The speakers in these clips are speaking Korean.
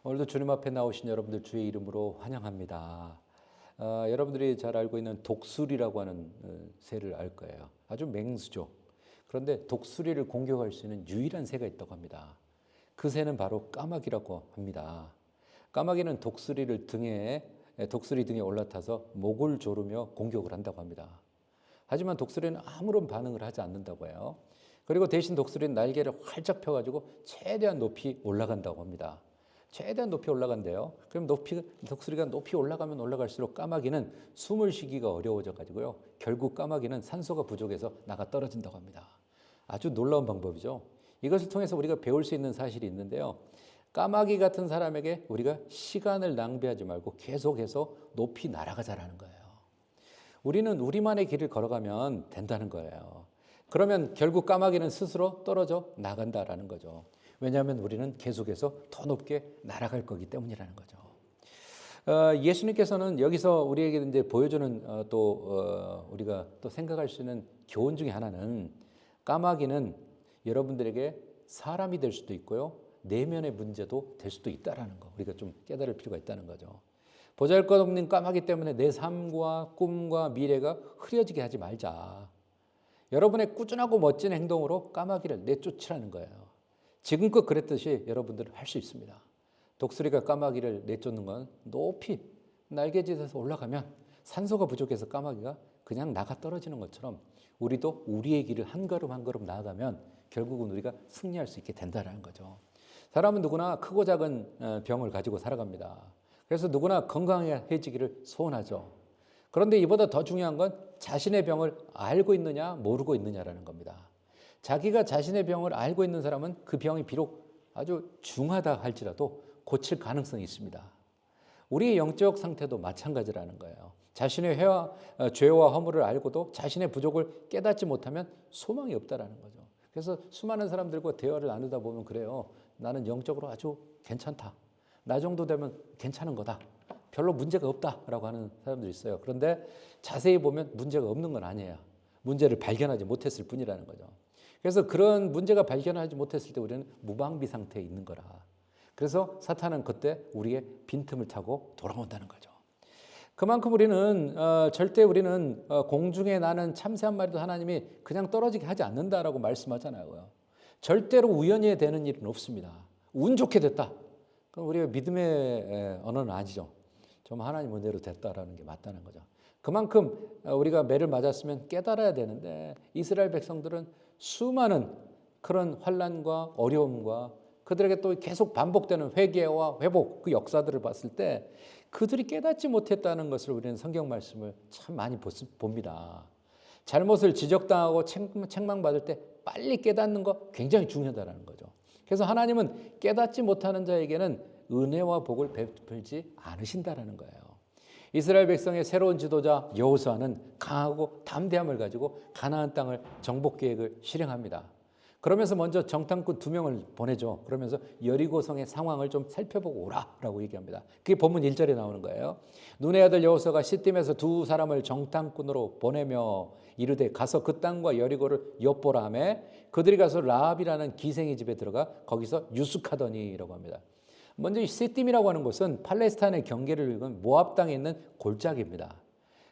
오늘도 주님 앞에 나오신 여러분들 주의 이름으로 환영합니다. 여러분들이 잘 알고 있는 독수리라고 하는 새를 알 거예요. 아주 맹수죠. 그런데 독수리를 공격할 수 있는 유일한 새가 있다고 합니다. 그 새는 바로 까마귀라고 합니다. 까마귀는 독수리 등에 올라타서 목을 조르며 공격을 한다고 합니다. 하지만 독수리는 아무런 반응을 하지 않는다고 해요. 그리고 대신 독수리는 날개를 활짝 펴가지고 최대한 높이 올라간다고 합니다. 최대한 높이 올라간대요. 그럼 독수리가 높이 올라가면 올라갈수록 까마귀는 숨을 쉬기가 어려워져 가지고요. 결국 까마귀는 산소가 부족해서 나가 떨어진다고 합니다. 아주 놀라운 방법이죠. 이것을 통해서 우리가 배울 수 있는 사실이 있는데요. 까마귀 같은 사람에게 우리가 시간을 낭비하지 말고 계속해서 높이 날아가자라는 거예요. 우리는 우리만의 길을 걸어가면 된다는 거예요. 그러면 결국 까마귀는 스스로 떨어져 나간다라는 거죠. 왜냐하면 우리는 계속해서 더 높게 날아갈 거기 때문이라는 거죠. 예수님께서는 여기서 우리에게 이제 보여주는 우리가 또 생각할 수 있는 교훈 중에 하나는 까마귀는 여러분들에게 사람이 될 수도 있고요. 내면의 문제도 될 수도 있다라는 거. 우리가 좀 깨달을 필요가 있다는 거죠. 보잘것없는 까마귀 때문에 내 삶과 꿈과 미래가 흐려지게 하지 말자. 여러분의 꾸준하고 멋진 행동으로 까마귀를 내쫓으라는 거예요. 지금껏 그랬듯이 여러분들은 할 수 있습니다. 독수리가 까마귀를 내쫓는 건 높이 날개짓에서 올라가면 산소가 부족해서 까마귀가 그냥 나가 떨어지는 것처럼 우리도 우리의 길을 한 걸음 한 걸음 나아가면 결국은 우리가 승리할 수 있게 된다는 거죠. 사람은 누구나 크고 작은 병을 가지고 살아갑니다. 그래서 누구나 건강해지기를 소원하죠. 그런데 이보다 더 중요한 건 자신의 병을 알고 있느냐 모르고 있느냐라는 겁니다. 자기가 자신의 병을 알고 있는 사람은 그 병이 비록 아주 중하다 할지라도 고칠 가능성이 있습니다. 우리의 영적 상태도 마찬가지라는 거예요. 자신의 죄와 허물을 알고도 자신의 부족을 깨닫지 못하면 소망이 없다라는 거죠. 그래서 수많은 사람들과 대화를 나누다 보면 그래요. 나는 영적으로 아주 괜찮다. 나 정도 되면 괜찮은 거다. 별로 문제가 없다라고 하는 사람들이 있어요. 그런데 자세히 보면 문제가 없는 건 아니에요. 문제를 발견하지 못했을 뿐이라는 거죠. 그래서 그런 문제가 발견하지 못했을 때 우리는 무방비 상태에 있는 거라. 그래서 사탄은 그때 우리의 빈틈을 타고 돌아온다는 거죠. 그만큼 절대 우리는 공중에 나는 참새 한 마리도 하나님이 그냥 떨어지게 하지 않는다라고 말씀하잖아요. 절대로 우연히 되는 일은 없습니다. 운 좋게 됐다. 그럼 우리가 믿음의 언어는 아니죠. 좀 하나님 은혜로 됐다라는 게 맞다는 거죠. 그만큼 우리가 매를 맞았으면 깨달아야 되는데 이스라엘 백성들은 수많은 그런 환난과 어려움과 그들에게 또 계속 반복되는 회개와 회복 그 역사들을 봤을 때 그들이 깨닫지 못했다는 것을 우리는 성경 말씀을 참 많이 봅니다. 잘못을 지적당하고 책망받을 때 빨리 깨닫는 거 굉장히 중요하다는 거죠. 그래서 하나님은 깨닫지 못하는 자에게는 은혜와 복을 베풀지 않으신다라는 거예요. 이스라엘 백성의 새로운 지도자 여호수아는 강하고 담대함을 가지고 가나안 땅을 정복 계획을 실행합니다. 그러면서 먼저 정탐꾼 2명을 보내죠. 그러면서 여리고성의 상황을 좀 살펴보고 오라라고 얘기합니다. 그게 본문 1절에 나오는 거예요. 눈의 아들 여호수아가 시딤에서 2 사람을 정탐꾼으로 보내며 이르되 가서 그 땅과 여리고를 엿보라 하매 그들이 가서 라합이라는 기생의 집에 들어가 거기서 유숙하더니라고 합니다. 먼저 이 시딤이라고 하는 곳은 팔레스타인의 경계를 이은 모압 땅에 있는 골짜기입니다.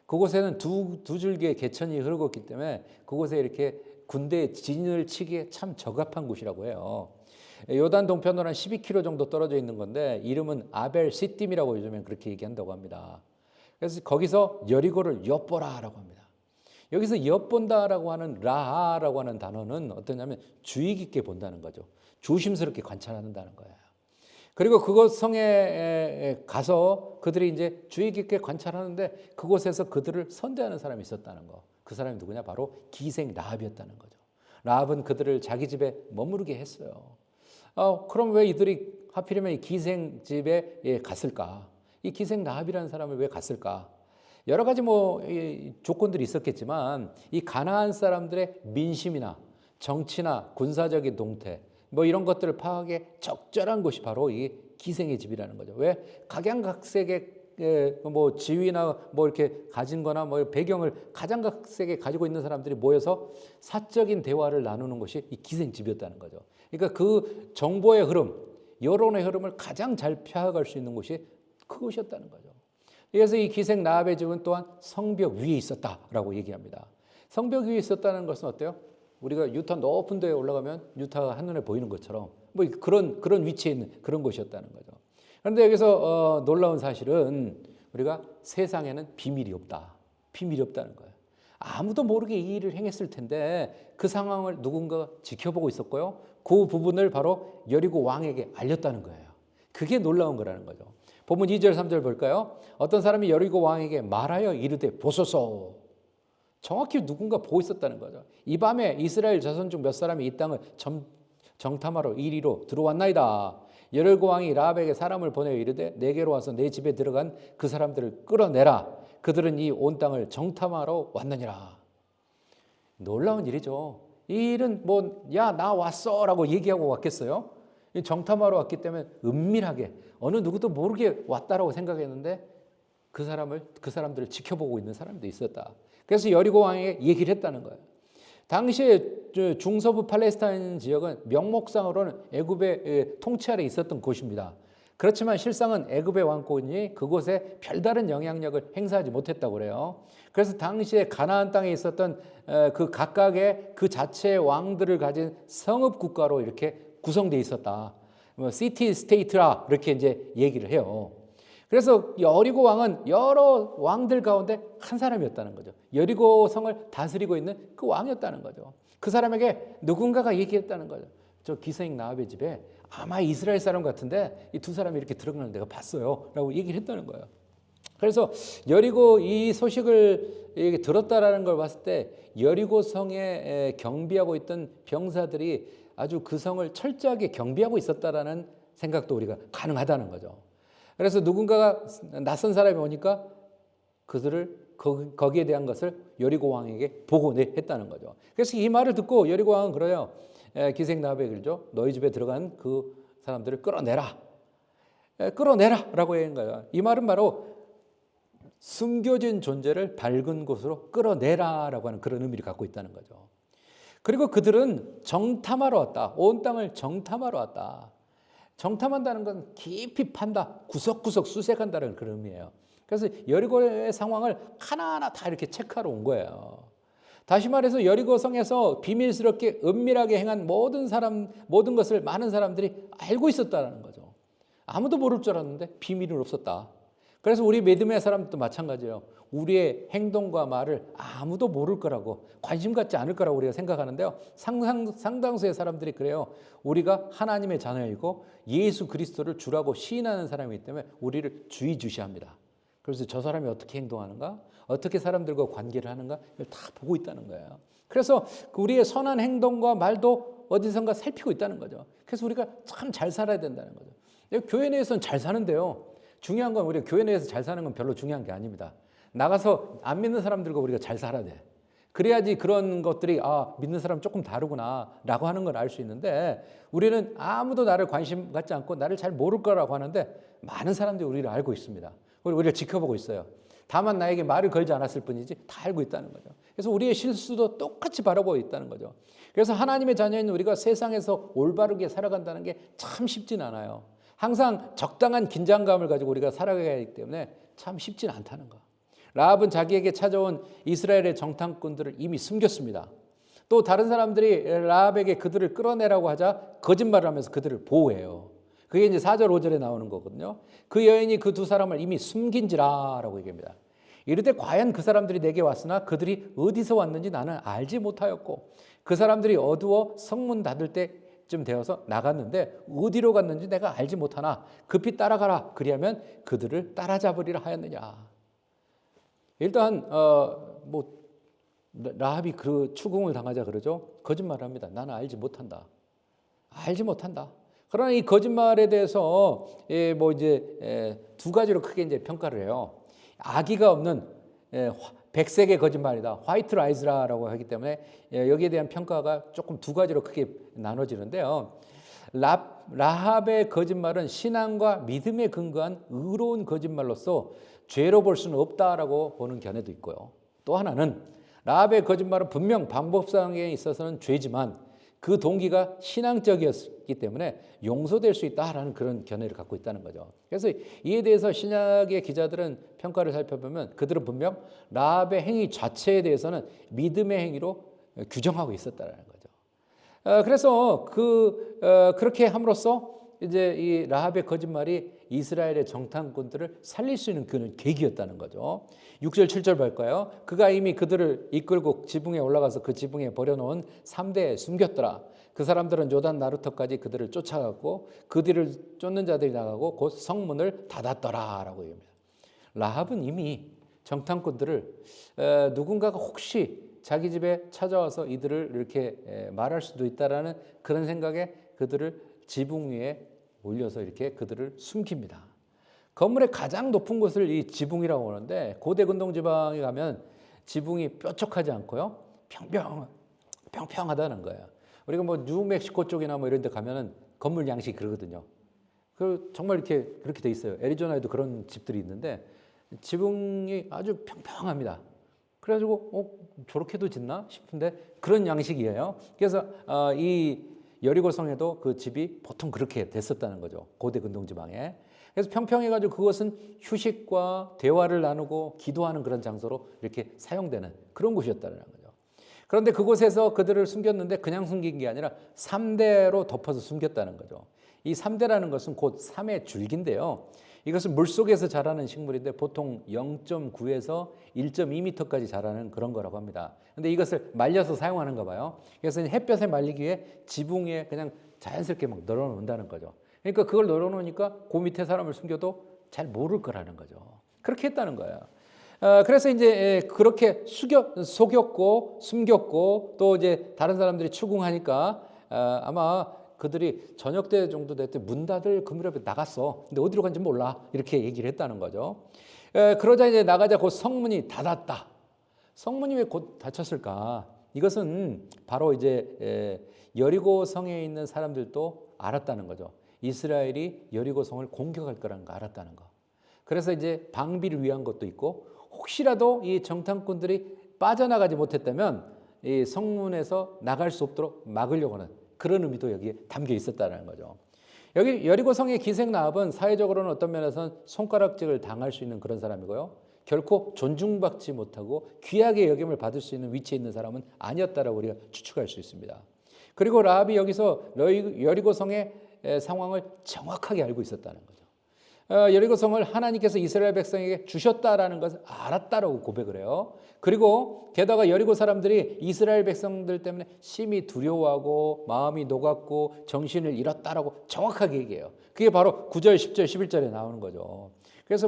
그곳에는 두 줄기의 개천이 흐르고 있기 때문에 그곳에 이렇게 군대의 진을 치기에 참 적합한 곳이라고 해요. 요단 동편으로 한 12km 정도 떨어져 있는 건데 이름은 아벨 시딤이라고 요즘엔 그렇게 얘기한다고 합니다. 그래서 거기서 여리고를 엿보라라고 합니다. 여기서 엿본다라고 하는 라하라고 하는 단어는 어떠냐면 주의 깊게 본다는 거죠. 조심스럽게 관찰한다는 거예요. 그리고 그곳 성에 가서 그들이 이제 주의 깊게 관찰하는데 그곳에서 그들을 선대하는 사람이 있었다는 거. 그 사람이 누구냐? 바로 기생 라합이었다는 거죠. 라합은 그들을 자기 집에 머무르게 했어요. 그럼 왜 이들이 하필이면 이 기생 집에 갔을까? 이 기생 라합이라는 사람을 왜 갔을까? 여러 가지 조건들이 있었겠지만 이 가나안 사람들의 민심이나 정치나 군사적인 동태 이런 것들을 파악에 적절한 곳이 바로 이 기생의 집이라는 거죠. 왜? 각양각색의 지위나 이렇게 가진 거나 배경을 각양각색에 가지고 있는 사람들이 모여서 사적인 대화를 나누는 것이 이 기생집이었다는 거죠. 그러니까 그 정보의 흐름, 여론의 흐름을 가장 잘 펴갈 수 있는 곳이 그곳이었다는 거죠. 그래서 이 기생 라합의 집은 또한 성벽 위에 있었다라고 얘기합니다. 성벽 위에 있었다는 것은 어때요? 우리가 유타 높은 데에 올라가면 유타가 한눈에 보이는 것처럼 뭐 그런 위치에 있는 그런 곳이었다는 거죠. 그런데 여기서 놀라운 사실은 우리가 세상에는 비밀이 없다. 비밀이 없다는 거예요. 아무도 모르게 이 일을 행했을 텐데 그 상황을 누군가 지켜보고 있었고요. 그 부분을 바로 여리고 왕에게 알렸다는 거예요. 그게 놀라운 거라는 거죠. 본문 2절 3절 볼까요? 어떤 사람이 여리고 왕에게 말하여 이르되 보소서. 정확히 누군가 보고 있었다는 거죠. 이 밤에 이스라엘 자손 중 몇 사람이 이 땅을 정탐하러 이리로 들어왔나이다. 여리고 왕이 라합에게 사람을 보내어 이르되 내게로 와서 내 집에 들어간 그 사람들을 끌어내라. 그들은 이 온 땅을 정탐하러 왔느니라. 놀라운 일이죠. 이 일은 야, 나 왔어 라고 얘기하고 왔겠어요? 정탐하러 왔기 때문에 은밀하게 어느 누구도 모르게 왔다라고 생각했는데 그 사람들을 지켜보고 있는 사람도 있었다. 그래서 여리고 왕에게 얘기를 했다는 거예요. 당시에 중서부 팔레스타인 지역은 명목상으로는 애굽의 통치 아래 있었던 곳입니다. 그렇지만 실상은 애굽의 왕권이 그곳에 별다른 영향력을 행사하지 못했다고 그래요. 그래서 당시에 가나안 땅에 있었던 그 각각의 그 자체의 왕들을 가진 성읍 국가로 이렇게 구성되어 있었다. 시티 스테이트라 이렇게 이제 얘기를 해요. 그래서 여리고 왕은 여러 왕들 가운데 한 사람이었다는 거죠. 여리고 성을 다스리고 있는 그 왕이었다는 거죠. 그 사람에게 누군가가 얘기했다는 거죠. 저 기생 라합의 집에 아마 이스라엘 사람 같은데 이 두 사람이 이렇게 들어가는 내가 봤어요 라고 얘기를 했다는 거예요. 그래서 여리고 이 소식을 들었다라는 걸 봤을 때 여리고 성에 경비하고 있던 병사들이 아주 그 성을 철저하게 경비하고 있었다라는 생각도 우리가 가능하다는 거죠. 그래서 누군가가 낯선 사람이 오니까 그들을 거기에 대한 것을 여리고 왕에게 보고했다는 거죠. 그래서 이 말을 듣고 여리고 왕은 그래요. 기생 라합에게 그러죠. 너희 집에 들어간 그 사람들을 끌어내라. 끌어내라라고 얘기한 거예요. 이 말은 바로 숨겨진 존재를 밝은 곳으로 끌어내라라고 하는 그런 의미를 갖고 있다는 거죠. 그리고 그들은 정탐하러 왔다. 온 땅을 정탐하러 왔다. 정탐한다는 건 깊이 판다, 구석구석 수색한다는 그런 의미예요. 그래서 여리고의 상황을 하나하나 다 이렇게 체크하러 온 거예요. 다시 말해서 여리고 성에서 비밀스럽게 은밀하게 행한 모든 것을 많은 사람들이 알고 있었다는 거죠. 아무도 모를 줄 알았는데 비밀은 없었다. 그래서 우리 믿음의 사람도 마찬가지예요. 우리의 행동과 말을 아무도 모를 거라고, 관심 갖지 않을 거라고 우리가 생각하는데요. 상당수의 사람들이 그래요. 우리가 하나님의 자녀이고 예수 그리스도를 주라고 시인하는 사람이기 때문에 우리를 주의주시합니다. 그래서 저 사람이 어떻게 행동하는가, 어떻게 사람들과 관계를 하는가 이걸 다 보고 있다는 거예요. 그래서 우리의 선한 행동과 말도 어디선가 살피고 있다는 거죠. 그래서 우리가 참 잘 살아야 된다는 거죠. 교회 내에서는 잘 사는데요. 중요한 건 우리가 교회 내에서 잘 사는 건 별로 중요한 게 아닙니다. 나가서 안 믿는 사람들과 우리가 잘 살아야 돼. 그래야지 그런 것들이 믿는 사람 조금 다르구나 라고 하는 걸 알 수 있는데 우리는 아무도 나를 관심 갖지 않고 나를 잘 모를 거라고 하는데 많은 사람들이 우리를 알고 있습니다. 우리를 지켜보고 있어요. 다만 나에게 말을 걸지 않았을 뿐이지 다 알고 있다는 거죠. 그래서 우리의 실수도 똑같이 바라보고 있다는 거죠. 그래서 하나님의 자녀인 우리가 세상에서 올바르게 살아간다는 게 참 쉽진 않아요. 항상 적당한 긴장감을 가지고 우리가 살아가야 하기 때문에 참 쉽진 않다는 거. 라합은 자기에게 찾아온 이스라엘의 정탐꾼들을 이미 숨겼습니다. 또 다른 사람들이 라합에게 그들을 끌어내라고 하자 거짓말을 하면서 그들을 보호해요. 그게 이제 4절 5절에 나오는 거거든요. 그 여인이 그 두 사람을 이미 숨긴지라라고 얘기합니다. 이르되 과연 그 사람들이 내게 왔으나 그들이 어디서 왔는지 나는 알지 못하였고 그 사람들이 어두워 성문 닫을 때쯤 되어서 나갔는데 어디로 갔는지 내가 알지 못하나 급히 따라가라. 그리하면 그들을 따라잡으리라 하였느냐. 일단 라합이 그 추궁을 당하자 그러죠. 거짓말을 합니다. 나는 알지 못한다. 알지 못한다. 그러나 이 거짓말에 대해서 두 가지로 크게 이제 평가를 해요. 악의가 없는 백색의 거짓말이다. 화이트 라이즈라고 하기 때문에 여기에 대한 평가가 조금 두 가지로 크게 나눠지는데요. 라합의 거짓말은 신앙과 믿음에 근거한 의로운 거짓말로서 죄로 볼 수는 없다라고 보는 견해도 있고요. 또 하나는 라합의 거짓말은 분명 방법상에 있어서는 죄지만 그 동기가 신앙적이었기 때문에 용서될 수 있다라는 그런 견해를 갖고 있다는 거죠. 그래서 이에 대해서 신약의 기자들은 평가를 살펴보면 그들은 분명 라합의 행위 자체에 대해서는 믿음의 행위로 규정하고 있었다는 거죠. 그래서 그렇게 함으로써 이제 이 라합의 거짓말이 이스라엘의 정탐꾼들을 살릴 수 있는 그런 계기였다는 거죠. 6절 7절 볼까요? 그가 이미 그들을 이끌고 지붕에 올라가서 그 지붕에 버려놓은 3대에 숨겼더라. 그 사람들은 요단 나루터까지 그들을 쫓아갔고 그 뒤를 쫓는 자들이 나가고 곧 성문을 닫았더라라고 얘기합니다. 라합은 이미 정탐꾼들을 누군가가 혹시 자기 집에 찾아와서 이들을 이렇게 말할 수도 있다라는 그런 생각에 그들을 지붕 위에 올려서 이렇게 그들을 숨깁니다. 건물의 가장 높은 곳을 이 지붕이라고 하는데 고대 근동 지방에 가면 지붕이 뾰족하지 않고요, 평평하다는 거예요. 우리가 뭐 뉴멕시코 쪽이나 뭐 이런 데 가면은 건물 양식이 그러거든요. 정말 그렇게 돼 있어요. 애리조나에도 그런 집들이 있는데 지붕이 아주 평평합니다. 그래가지고 저렇게도 짓나 싶은데 그런 양식이에요. 그래서 이 여리고성에도 그 집이 보통 그렇게 됐었다는 거죠. 고대 근동 지방에. 그래서 평평해가지고 그것은 휴식과 대화를 나누고 기도하는 그런 장소로 이렇게 사용되는 그런 곳이었다는 거죠. 그런데 그곳에서 그들을 숨겼는데 그냥 숨긴 게 아니라 3대로 덮어서 숨겼다는 거죠. 이 3대라는 것은 곧 3의 줄기인데요. 이것은 물속에서 자라는 식물인데 보통 0.9에서 1.2m까지 자라는 그런 거라고 합니다. 근데 이것을 말려서 사용하는가 봐요. 그래서 햇볕에 말리기 위해 지붕 위에 그냥 자연스럽게 막 널어놓는다는 거죠. 그러니까 그걸 널어놓으니까 그 밑에 사람을 숨겨도 잘 모를 거라는 거죠. 그렇게 했다는 거예요. 그래서 이제 그렇게 속였고 숨겼고 또 이제 다른 사람들이 추궁하니까 아마 그들이 저녁 때 정도 될 때 문 닫을 그 무렵에 나갔어. 근데 어디로 간지 몰라. 이렇게 얘기를 했다는 거죠. 그러자 이제 나가자 곧 성문이 닫았다. 성문이 왜 곧 닫혔을까? 이것은 바로 이제 여리고 성에 있는 사람들도 알았다는 거죠. 이스라엘이 여리고 성을 공격할 거라는 거 알았다는 거. 그래서 이제 방비를 위한 것도 있고 혹시라도 이 정탐꾼들이 빠져나가지 못했다면 이 성문에서 나갈 수 없도록 막으려고 하는 그런 의미도 여기에 담겨 있었다는 거죠. 여기 여리고성의 기생 라합은 사회적으로는 어떤 면에서는 손가락질을 당할 수 있는 그런 사람이고요. 결코 존중받지 못하고 귀하게 여김을 받을 수 있는 위치에 있는 사람은 아니었다라고 우리가 추측할 수 있습니다. 그리고 라합이 여기서 여리고성의 상황을 정확하게 알고 있었다는 거죠. 여리고성을 하나님께서 이스라엘 백성에게 주셨다라는 것을 알았다라고 고백을 해요. 그리고 게다가 여리고 사람들이 이스라엘 백성들 때문에 심히 두려워하고 마음이 녹았고 정신을 잃었다라고 정확하게 얘기해요. 그게 바로 9절, 10절, 11절에 나오는 거죠. 그래서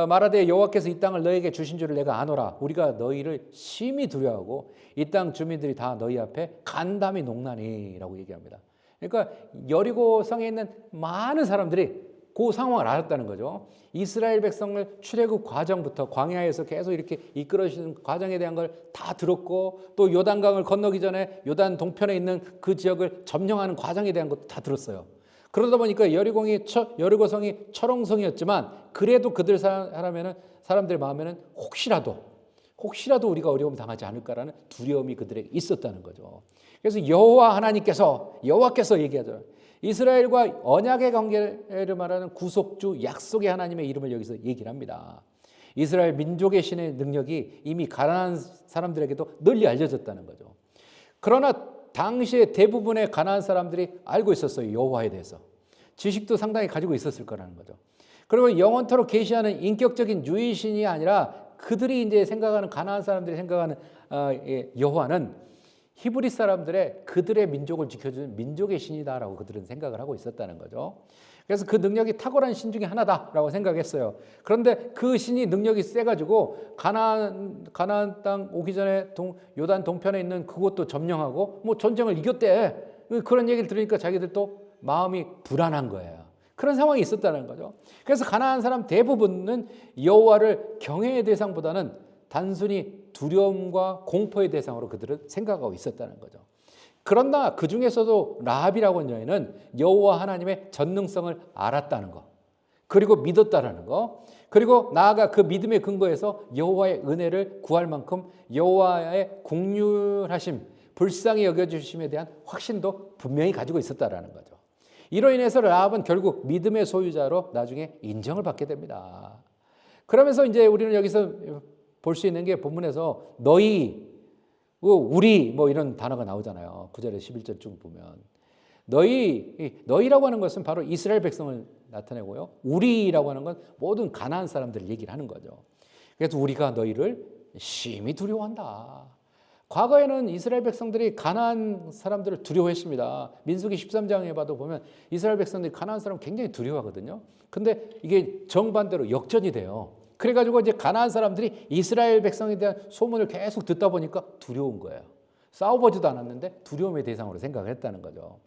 말하되 여호와께서 이 땅을 너에게 주신 줄을 내가 아노라. 우리가 너희를 심히 두려워하고 이 땅 주민들이 다 너희 앞에 간담이 녹나니라고 얘기합니다. 그러니까 여리고성에 있는 많은 사람들이 그 상황을 알았다는 거죠. 이스라엘 백성을 출애굽 과정부터 광야에서 계속 이렇게 이끌어주시는 과정에 대한 걸 다 들었고 또 요단강을 건너기 전에 요단 동편에 있는 그 지역을 점령하는 과정에 대한 것도 다 들었어요. 그러다 보니까 여리고성이 철옹성이었지만 그래도 그들 사람들의 마음에는 혹시라도 우리가 어려움 당하지 않을까라는 두려움이 그들에게 있었다는 거죠. 그래서 여호와께서 얘기하죠. 이스라엘과 언약의 관계를 말하는 구속주 약속의 하나님의 이름을 여기서 얘기를 합니다. 이스라엘 민족의 신의 능력이 이미 가나안 사람들에게도 널리 알려졌다는 거죠. 그러나 당시에 대부분의 가나안 사람들이 알고 있었어요. 여호와에 대해서. 지식도 상당히 가지고 있었을 거라는 거죠. 그리고 영원토록 계시하는 인격적인 유일신이 아니라 그들이 이제 생각하는 가나안 사람들이 생각하는 여호와는 히브리 사람들의 그들의 민족을 지켜주는 민족의 신이다라고 그들은 생각을 하고 있었다는 거죠. 그래서 그 능력이 탁월한 신 중에 하나다라고 생각했어요. 그런데 그 신이 능력이 세가지고 가나안 땅 오기 전에 요단 동편에 있는 그곳도 점령하고 전쟁을 이겼대. 그런 얘기를 들으니까 자기들도 마음이 불안한 거예요. 그런 상황이 있었다는 거죠. 그래서 가나안 사람 대부분은 여호와를 경외의 대상보다는 단순히 두려움과 공포의 대상으로 그들은 생각하고 있었다는 거죠. 그러나 그 중에서도 라합이라고 하는 여인은 여호와 하나님의 전능성을 알았다는 거, 그리고 믿었다는 거, 그리고 나아가 그 믿음의 근거에서 여호와의 은혜를 구할 만큼 여호와의 긍휼하심, 불쌍히 여겨주심에 대한 확신도 분명히 가지고 있었다라는 거죠. 이로 인해서 라합은 결국 믿음의 소유자로 나중에 인정을 받게 됩니다. 그러면서 이제 우리는 여기서 볼 수 있는 게 본문에서 너희, 우리 뭐 이런 단어가 나오잖아요. 9절에 11절 쭉 보면 너희라고 하는 것은 바로 이스라엘 백성을 나타내고요. 우리라고 하는 건 모든 가나안 사람들을 얘기를 하는 거죠. 그래서 우리가 너희를 심히 두려워한다. 과거에는 이스라엘 백성들이 가나안 사람들을 두려워했습니다. 민수기 13장에 봐도 보면 이스라엘 백성들이 가나안 사람을 굉장히 두려워하거든요. 근데 이게 정반대로 역전이 돼요. 그래가지고 이제 가나안 사람들이 이스라엘 백성에 대한 소문을 계속 듣다 보니까 두려운 거예요. 싸워보지도 않았는데 두려움의 대상으로 생각을 했다는 거죠.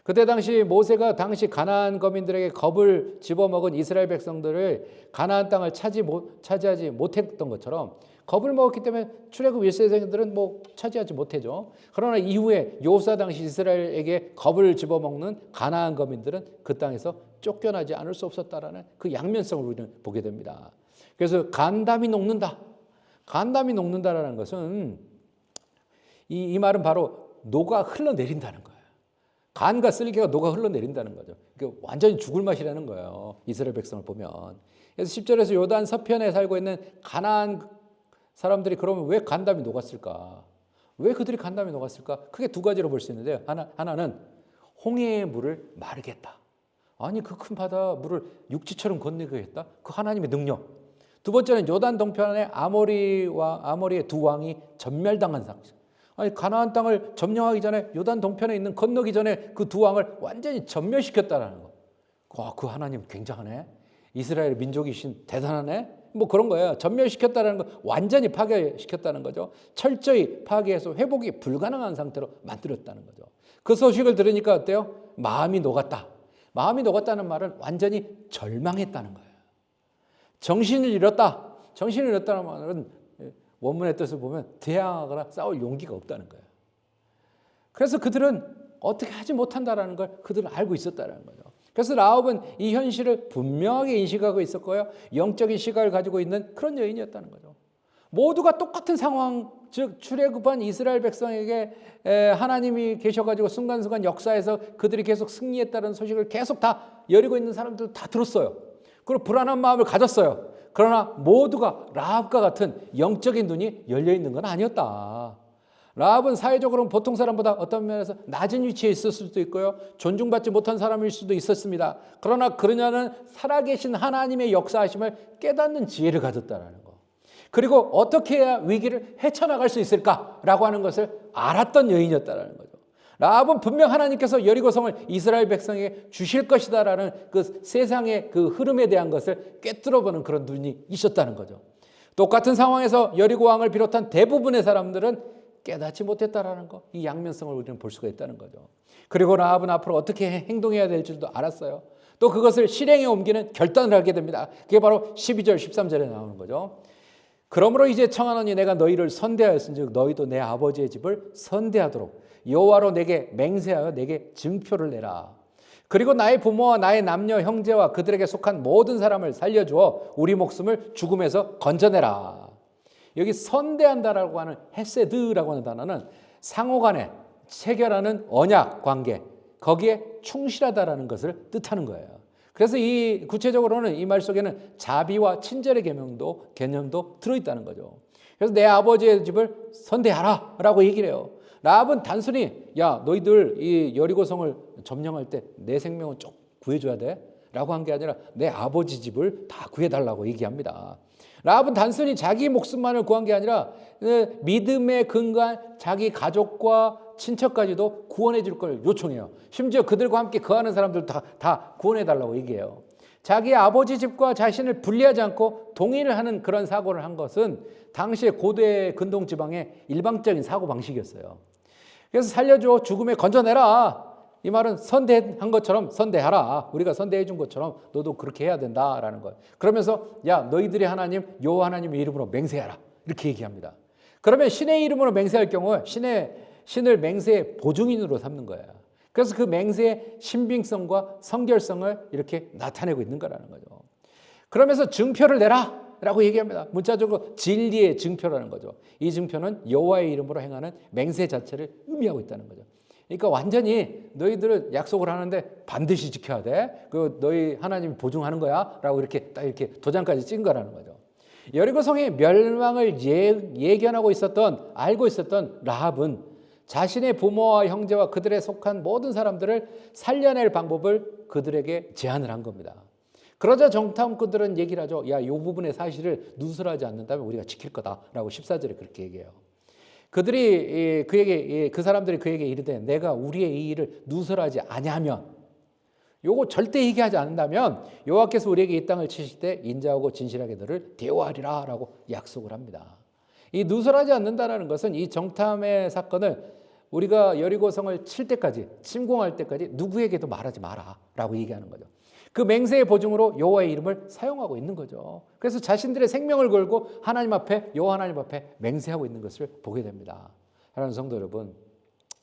그때 당시 모세가 당시 가나안 거민들에게 겁을 집어먹은 이스라엘 백성들을 가나안 땅을 차지하지 못했던 것처럼 겁을 먹었기 때문에 출애굽 1세들은 뭐 차지하지 못해죠. 그러나 이후에 여호수아 당시 이스라엘에게 겁을 집어먹는 가나안 거민들은 그 땅에서 쫓겨나지 않을 수 없었다라는 그 양면성을 우리는 보게 됩니다. 그래서 간담이 녹는다. 간담이 녹는다라는 것은 이 말은 바로 녹아 흘러내린다는 거예요. 간과 쓸개가 녹아 흘러내린다는 거죠. 그러니까 완전히 죽을 맛이라는 거예요. 이스라엘 백성을 보면. 그래서 10절에서 요단 서편에 살고 있는 가나안 사람들이 그러면 왜 간담이 녹았을까? 왜 그들이 간담이 녹았을까? 크게 두 가지로 볼 수 있는데요. 하나는 홍해의 물을 마르겠다. 아니 그 큰 바다 물을 육지처럼 건너게 했다. 그 하나님의 능력. 두 번째는 요단 동편에 아모리의 두 왕이 전멸당한 상황. 아니 가나안 땅을 점령하기 전에 요단 동편에 있는 건너기 전에 그 두 왕을 완전히 전멸시켰다라는 거. 와, 그 하나님 굉장하네. 이스라엘 민족이신 대단하네. 뭐 그런 거예요. 전멸시켰다는 거, 완전히 파괴시켰다는 거죠. 철저히 파괴해서 회복이 불가능한 상태로 만들었다는 거죠. 그 소식을 들으니까 어때요? 마음이 녹았다. 마음이 녹았다는 말은 완전히 절망했다는 거예요. 정신을 잃었다. 정신을 잃었다는 말은 원문의 뜻을 보면 대항하거나 싸울 용기가 없다는 거예요. 그래서 그들은 어떻게 하지 못한다라는 걸 그들은 알고 있었다는 거죠. 그래서 라합은 이 현실을 분명하게 인식하고 있었고요. 영적인 시각을 가지고 있는 그런 여인이었다는 거죠. 모두가 똑같은 상황, 즉 출애굽한 이스라엘 백성에게 하나님이 계셔가지고 순간순간 역사에서 그들이 계속 승리했다는 소식을 계속 다 여리고 있는 사람들 다 들었어요. 그리고 불안한 마음을 가졌어요. 그러나 모두가 라합과 같은 영적인 눈이 열려 있는 건 아니었다. 라합은 사회적으로는 보통 사람보다 어떤 면에서 낮은 위치에 있었을 수도 있고요. 존중받지 못한 사람일 수도 있었습니다. 그러나 그러냐는 살아계신 하나님의 역사하심을 깨닫는 지혜를 가졌다는 거. 그리고 어떻게 해야 위기를 헤쳐나갈 수 있을까라고 하는 것을 알았던 여인이었다는 거죠. 라합은 분명 하나님께서 여리고성을 이스라엘 백성에게 주실 것이다라는 그 세상의 그 흐름에 대한 것을 꿰뚫어보는 그런 눈이 있었다는 거죠. 똑같은 상황에서 여리고 왕을 비롯한 대부분의 사람들은 깨닫지 못했다라는 거, 이 양면성을 우리는 볼 수가 있다는 거죠. 그리고 라합은 앞으로 어떻게 행동해야 될 줄도 알았어요. 또 그것을 실행에 옮기는 결단을 하게 됩니다. 그게 바로 12절, 13절에 나오는 거죠. 그러므로 이제 청하노니 내가 너희를 선대하였은즉 너희도 내 아버지의 집을 선대하도록 여호와로 내게 맹세하여 내게 증표를 내라. 그리고 나의 부모와 나의 남녀 형제와 그들에게 속한 모든 사람을 살려주어 우리 목숨을 죽음에서 건져내라. 여기 선대한다라고 하는 헤세드라고 하는 단어는 상호간에 체결하는 언약 관계, 거기에 충실하다라는 것을 뜻하는 거예요. 그래서 이 구체적으로는 이 말 속에는 자비와 친절의 개념도 들어있다는 거죠. 그래서 내 아버지의 집을 선대하라라고 얘기를 해요. 라합은 단순히 야 너희들 이 여리고성을 점령할 때 내 생명은 좀 구해줘야 돼 라고 한 게 아니라 내 아버지 집을 다 구해달라고 얘기합니다. 라합은 단순히 자기 목숨만을 구한 게 아니라 믿음에 근거한 자기 가족과 친척까지도 구원해 줄 걸 요청해요. 심지어 그들과 함께 거하는 사람들 다 구원해 달라고 얘기해요. 자기 아버지 집과 자신을 분리하지 않고 동의를 하는 그런 사고를 한 것은 당시의 고대 근동지방의 일방적인 사고 방식이었어요. 그래서 살려줘, 죽음에 건져내라. 이 말은 선대한 것처럼 선대하라. 우리가 선대해 준 것처럼 너도 그렇게 해야 된다라는 거예요. 그러면서 야 너희들이 하나님 여호와 하나님의 이름으로 맹세하라. 이렇게 얘기합니다. 그러면 신의 이름으로 맹세할 경우 신을 맹세의 보증인으로 삼는 거예요. 그래서 그 맹세의 신빙성과 성결성을 이렇게 나타내고 있는 거라는 거죠. 그러면서 증표를 내라. 라고 얘기합니다. 문자적으로 진리의 증표라는 거죠. 이 증표는 여호와의 이름으로 행하는 맹세 자체를 의미하고 있다는 거죠. 그러니까 완전히 너희들은 약속을 하는데 반드시 지켜야 돼. 그 너희 하나님이 보증하는 거야. 라고 이렇게 딱 이렇게 도장까지 찍은 거라는 거죠. 여리고성의 멸망을 예견하고 있었던, 알고 있었던 라합은 자신의 부모와 형제와 그들에 속한 모든 사람들을 살려낼 방법을 그들에게 제안을 한 겁니다. 그러자 정탐꾼들은 얘기를 하죠. 야, 이 부분의 사실을 누설하지 않는다면 우리가 지킬 거다라고 14절에 그렇게 얘기해요. 그 사람들이 그에게 이르되 내가 우리의 이 일을 누설하지 아니하면, 요거 절대 얘기하지 않는다면 여호와께서 우리에게 이 땅을 치실 때 인자하고 진실하게 너를 대우하리라 라고 약속을 합니다. 이 누설하지 않는다는 것은 이 정탐의 사건을 우리가 여리고성을 칠 때까지, 침공할 때까지 누구에게도 말하지 마라 라고 얘기하는 거죠. 그 맹세의 보증으로 여호와의 이름을 사용하고 있는 거죠. 그래서 자신들의 생명을 걸고 하나님 앞에, 여호와 하나님 앞에 맹세하고 있는 것을 보게 됩니다. 사랑하는 성도 여러분,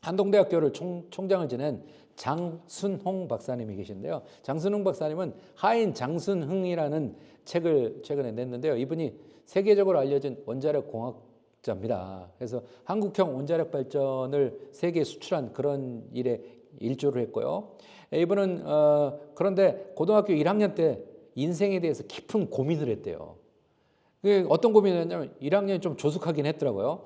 한동대학교를 총장을 지낸 장순홍 박사님이 계신데요. 장순홍 박사님은 하인 장순흥이라는 책을 최근에 냈는데요. 이분이 세계적으로 알려진 원자력 공학자입니다. 그래서 한국형 원자력 발전을 세계에 수출한 그런 일에 일조를 했고요. 이분은 그런데 고등학교 1학년 때 인생에 대해서 깊은 고민을 했대요. 어떤 고민을 했냐면 1학년이 좀 조숙하긴 했더라고요.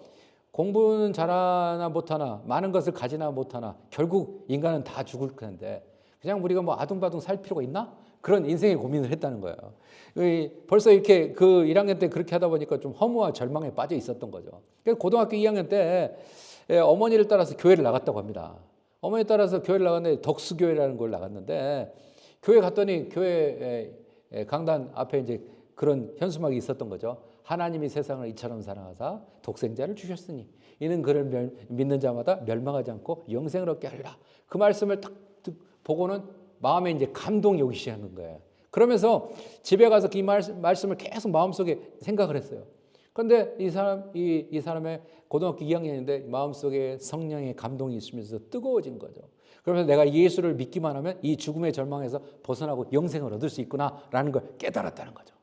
공부는 잘하나 못하나, 많은 것을 가지나 못하나, 결국 인간은 다 죽을 텐데 그냥 우리가 뭐 아둥바둥 살 필요가 있나? 그런 인생의 고민을 했다는 거예요. 벌써 이렇게 그 1학년 때 그렇게 하다 보니까 좀 허무와 절망에 빠져 있었던 거죠. 그래서 고등학교 2학년 때 어머니를 따라서 교회를 나갔다고 합니다. 어머니 따라서 교회를 나갔는데 덕수교회라는 걸 나갔는데, 교회 갔더니 교회 강단 앞에 이제 그런 현수막이 있었던 거죠. 하나님이 세상을 이처럼 사랑하사 독생자를 주셨으니 이는 그를 믿는 자마다 멸망하지 않고 영생을 얻게 하리라. 그 말씀을 딱 보고는 마음에 이제 감동이 오기 시작한 거예요. 그러면서 집에 가서 이 말씀을 계속 마음속에 생각을 했어요. 그런데 이 사람의 고등학교 2학년인데 마음속에 성령의 감동이 있으면서 뜨거워진 거죠. 그러면서 내가 예수를 믿기만 하면 이 죽음의 절망에서 벗어나고 영생을 얻을 수 있구나라는 걸 깨달았다는 거죠.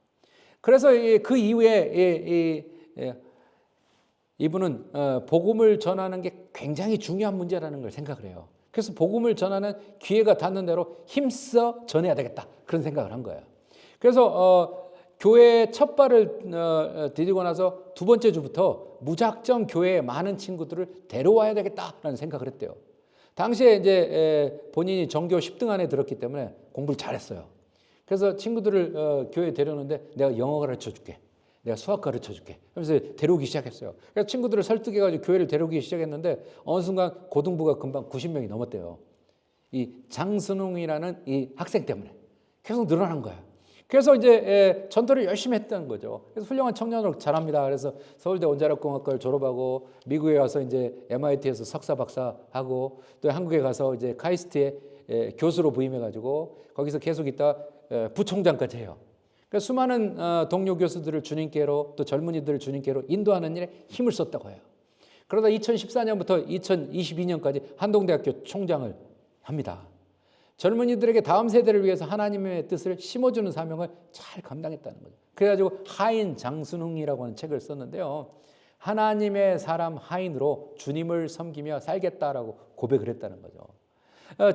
그래서 그 이후에 이분은 복음을 전하는 게 굉장히 중요한 문제라는 걸 생각을 해요. 그래서 복음을 전하는 기회가 닿는 대로 힘써 전해야 되겠다, 그런 생각을 한 거예요. 그래서 교회 첫 발을 디디고 나서 두 번째 주부터 무작정 교회에 많은 친구들을 데려와야 되겠다라는 생각을 했대요. 당시에 이제 본인이 전교 10등 안에 들었기 때문에 공부를 잘했어요. 그래서 친구들을 교회에 데려오는데 내가 영어 가르쳐 줄게, 내가 수학 가르쳐 줄게 하면서 데려오기 시작했어요. 그래서 친구들을 설득해가지고 교회를 데려오기 시작했는데 어느 순간 고등부가 금방 90명이 넘었대요. 이 장순웅이라는 이 학생 때문에 계속 늘어난 거예요. 그래서 이제 전도를 열심히 했다는 거죠. 그래서 훌륭한 청년으로 자랍니다. 그래서 서울대 원자력공학과를 졸업하고 미국에 와서 이제 MIT에서 석사 박사하고 또 한국에 가서 이제 카이스트에 교수로 부임해가지고 거기서 계속 있다 부총장까지 해요. 그래서 수많은 동료 교수들을 주님께로, 또 젊은이들을 주님께로 인도하는 일에 힘을 썼다고 해요. 그러다 2014년부터 2022년까지 한동대학교 총장을 합니다. 젊은이들에게 다음 세대를 위해서 하나님의 뜻을 심어주는 사명을 잘 감당했다는 거죠. 그래가지고 하인 장순흥이라고 하는 책을 썼는데요. 하나님의 사람 하인으로 주님을 섬기며 살겠다라고 고백을 했다는 거죠.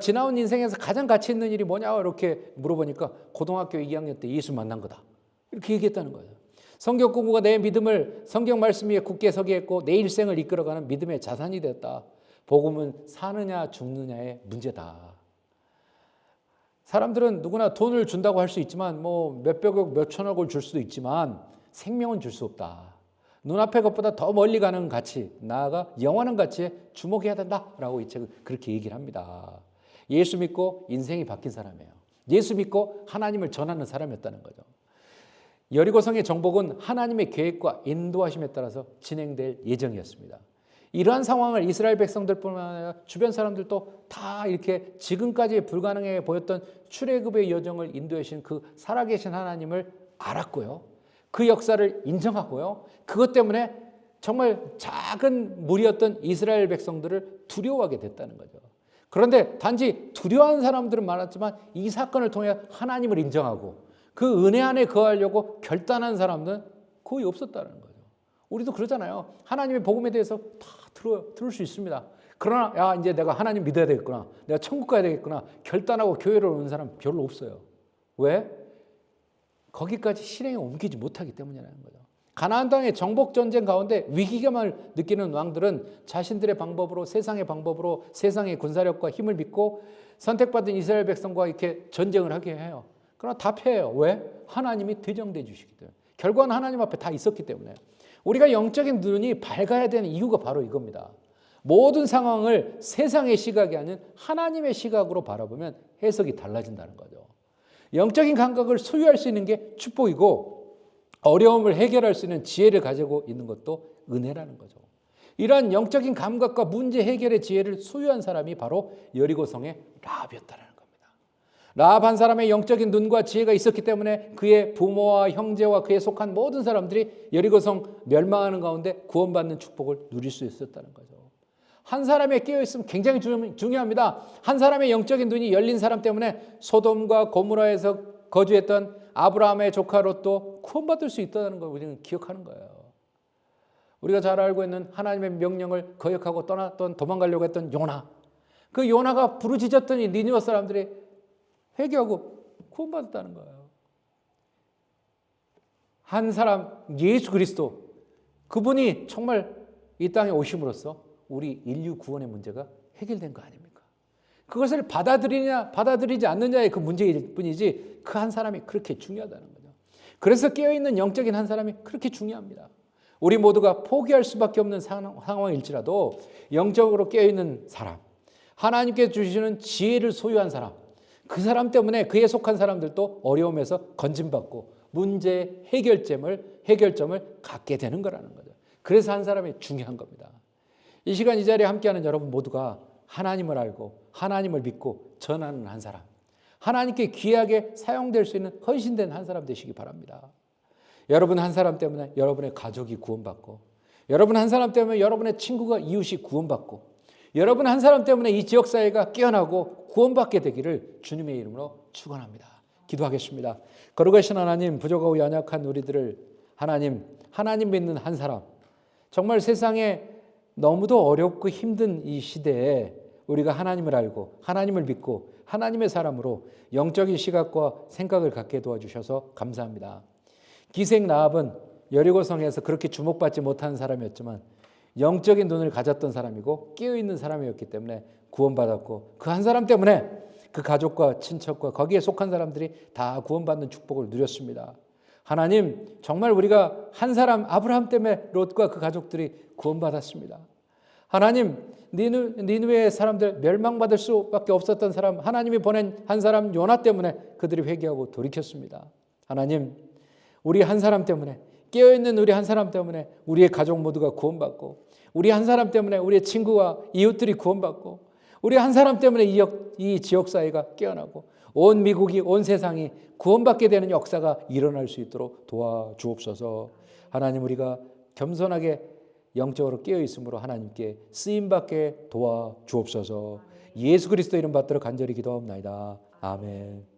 지나온 인생에서 가장 가치 있는 일이 뭐냐 이렇게 물어보니까 고등학교 2학년 때 예수 만난 거다, 이렇게 얘기했다는 거예요. 성경 공부가 내 믿음을 성경 말씀 위에 굳게 서게 했고 내 일생을 이끌어가는 믿음의 자산이 되었다. 복음은 사느냐 죽느냐의 문제다. 사람들은 누구나 돈을 준다고 할 수 있지만 뭐 몇백억 몇천억을 줄 수도 있지만 생명은 줄 수 없다. 눈앞의 것보다 더 멀리 가는 가치, 나아가 영원한 가치에 주목해야 된다라고 이 책은 그렇게 얘기를 합니다. 예수 믿고 인생이 바뀐 사람이에요. 예수 믿고 하나님을 전하는 사람이었다는 거죠. 여리고성의 정복은 하나님의 계획과 인도하심에 따라서 진행될 예정이었습니다. 이러한 상황을 이스라엘 백성들뿐만 아니라 주변 사람들도 다 이렇게 지금까지 불가능해 보였던 출애굽의 여정을 인도해 주신 그 살아계신 하나님을 알았고요. 그 역사를 인정하고요. 그것 때문에 정말 작은 무리였던 이스라엘 백성들을 두려워하게 됐다는 거죠. 그런데 단지 두려워하는 사람들은 많았지만 이 사건을 통해 하나님을 인정하고 그 은혜 안에 거하려고 결단한 사람은 거의 없었다는 거죠. 우리도 그러잖아요. 하나님의 복음에 대해서 다 들을 수 있습니다. 그러나 야 이제 내가 하나님 믿어야 되겠구나. 내가 천국 가야 되겠구나. 결단하고 교회를 오는 사람 별로 없어요. 왜? 거기까지 실행에 옮기지 못하기 때문이라는 거죠. 가나안 땅의 정복 전쟁 가운데 위기감을 느끼는 왕들은 자신들의 방법으로 세상의 방법으로 세상의 군사력과 힘을 믿고 선택받은 이스라엘 백성과 이렇게 전쟁을 하게 해요. 그러나 다 패해요. 왜? 하나님이 대정돼 주시기 때문에. 결과는 하나님 앞에 다 있었기 때문에. 우리가 영적인 눈이 밝아야 되는 이유가 바로 이겁니다. 모든 상황을 세상의 시각이 아닌 하나님의 시각으로 바라보면 해석이 달라진다는 거죠. 영적인 감각을 소유할 수 있는 게 축복이고 어려움을 해결할 수 있는 지혜를 가지고 있는 것도 은혜라는 거죠. 이러한 영적인 감각과 문제 해결의 지혜를 소유한 사람이 바로 여리고성의 라합이었다는 겁니다. 라합 한 사람의 영적인 눈과 지혜가 있었기 때문에 그의 부모와 형제와 그에 속한 모든 사람들이 여리고성 멸망하는 가운데 구원받는 축복을 누릴 수 있었다는 거죠. 한 사람의 깨어있으면 굉장히 중요합니다. 한 사람의 영적인 눈이 열린 사람 때문에 소돔과 고모라에서 거주했던 아브라함의 조카 롯도 구원받을 수 있다는 걸 우리는 기억하는 거예요. 우리가 잘 알고 있는 하나님의 명령을 거역하고 떠났던 도망가려고 했던 요나. 그 요나가 부르짖었더니 니느웨 사람들이 회개하고 구원받았다는 거예요. 한 사람 예수 그리스도 그분이 정말 이 땅에 오심으로써 우리 인류 구원의 문제가 해결된 거 아닙니까? 그것을 받아들이냐 받아들이지 않느냐의 그 문제일 뿐이지 그 한 사람이 그렇게 중요하다는 거죠. 그래서 깨어있는 영적인 한 사람이 그렇게 중요합니다. 우리 모두가 포기할 수밖에 없는 상황일지라도 영적으로 깨어있는 사람, 하나님께 주시는 지혜를 소유한 사람, 그 사람 때문에 그에 속한 사람들도 어려움에서 건짐받고 문제의 해결점을 갖게 되는 거라는 거죠. 그래서 한 사람이 중요한 겁니다. 이 시간 이 자리에 함께하는 여러분 모두가 하나님을 알고 하나님을 믿고 전하는 한 사람, 하나님께 귀하게 사용될 수 있는 헌신된 한 사람 되시기 바랍니다. 여러분 한 사람 때문에 여러분의 가족이 구원받고, 여러분 한 사람 때문에 여러분의 친구가 이웃이 구원받고, 여러분 한 사람 때문에 이 지역사회가 깨어나고 구원받게 되기를 주님의 이름으로 축원합니다. 기도하겠습니다. 거룩하신 하나님, 부족하고 연약한 우리들을 하나님 믿는 한 사람, 정말 세상에 너무도 어렵고 힘든 이 시대에 우리가 하나님을 알고 하나님을 믿고 하나님의 사람으로 영적인 시각과 생각을 갖게 도와주셔서 감사합니다. 기생 라합은 여리고성에서 그렇게 주목받지 못하는 사람이었지만 영적인 눈을 가졌던 사람이고 깨어있는 사람이었기 때문에 구원받았고 그 한 사람 때문에 그 가족과 친척과 거기에 속한 사람들이 다 구원받는 축복을 누렸습니다. 하나님, 정말 우리가 한 사람 아브라함 때문에 롯과 그 가족들이 구원받았습니다. 하나님, 니느웨의 사람들 멸망받을 수밖에 없었던 사람, 하나님이 보낸 한 사람 요나 때문에 그들이 회개하고 돌이켰습니다. 하나님, 우리 한 사람 때문에, 깨어있는 우리 한 사람 때문에 우리의 가족 모두가 구원받고, 우리 한 사람 때문에 우리의 친구와 이웃들이 구원받고, 우리 한 사람 때문에 이 지역사회가 깨어나고 온 미국이, 온 세상이 구원받게 되는 역사가 일어날 수 있도록 도와주옵소서. 하나님, 우리가 겸손하게 영적으로 깨어있으므로 하나님께 쓰임받게 도와주옵소서. 예수 그리스도 이름 받들어 간절히 기도하옵나이다. 아멘.